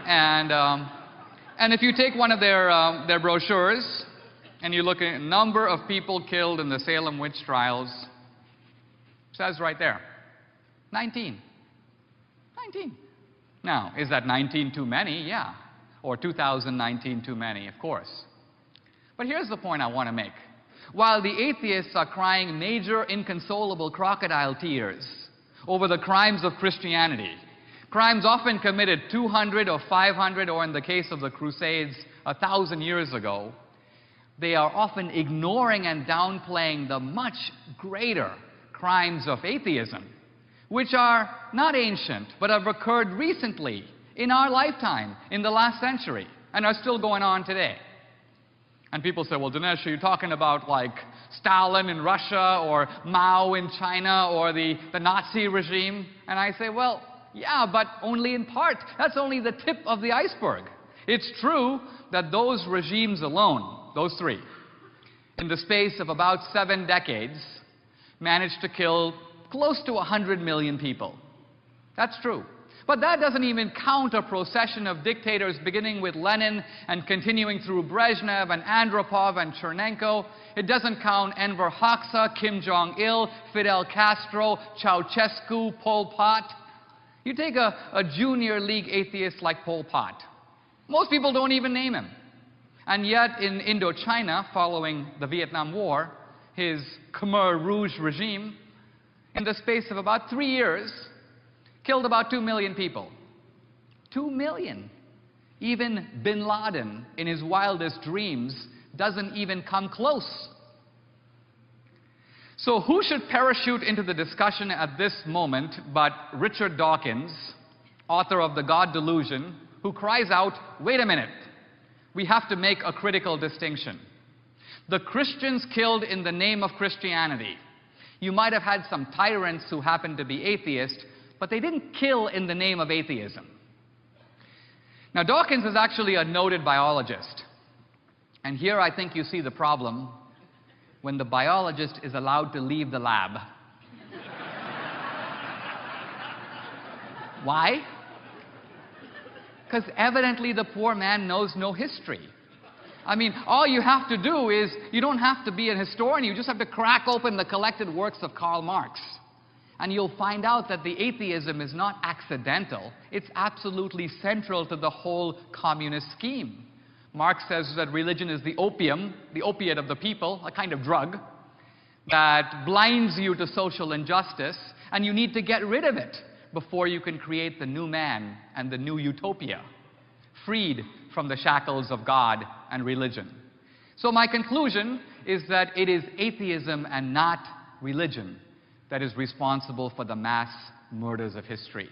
And if you take one of their brochures and you look at the number of people killed in the Salem witch trials, it says right there, 19. 19. Now, is that 19 too many? Yeah. Or 2019 too many? Of course. But here's the point I want to make. While the atheists are crying major, inconsolable crocodile tears over the crimes of Christianity, crimes often committed 200 or 500, or in the case of the Crusades, 1,000 years ago, they are often ignoring and downplaying the much greater crimes of atheism, which are not ancient, but have occurred recently in our lifetime, in the last century, and are still going on today. And people say, well, Dinesh, are you talking about like Stalin in Russia, or Mao in China, or the Nazi regime? And I say, well, yeah, but only in part. That's only the tip of the iceberg. It's true that those regimes alone, those three, in the space of about 7 decades, managed to kill close to 100 million people. That's true. But that doesn't even count a procession of dictators beginning with Lenin and continuing through Brezhnev and Andropov and Chernenko. It doesn't count Enver Hoxha, Kim Jong-il, Fidel Castro, Ceausescu, Pol Pot. You take a junior league atheist like Pol Pot. Most people don't even name him. And yet in Indochina, following the Vietnam War, his Khmer Rouge regime, in the space of about 3 years, killed about 2 million people. 2 million. Even bin Laden, in his wildest dreams, doesn't even come close. So who should parachute into the discussion at this moment but Richard Dawkins, author of The God Delusion, who cries out, wait a minute, we have to make a critical distinction. The Christians killed in the name of Christianity. You might have had some tyrants who happened to be atheists, but they didn't kill in the name of atheism. Now, Dawkins is actually a noted biologist. And here I think you see the problem when the biologist is allowed to leave the lab. Why? Because evidently the poor man knows no history. I mean, all you have to do is, you don't have to be a historian, you just have to crack open the collected works of Karl Marx. And you'll find out that the atheism is not accidental, it's absolutely central to the whole communist scheme. Marx says that religion is the opium, the opiate of the people, a kind of drug, that blinds you to social injustice, and you need to get rid of it before you can create the new man and the new utopia, freed from the shackles of God and religion. So my conclusion is that it is atheism and not religion that is responsible for the mass murders of history.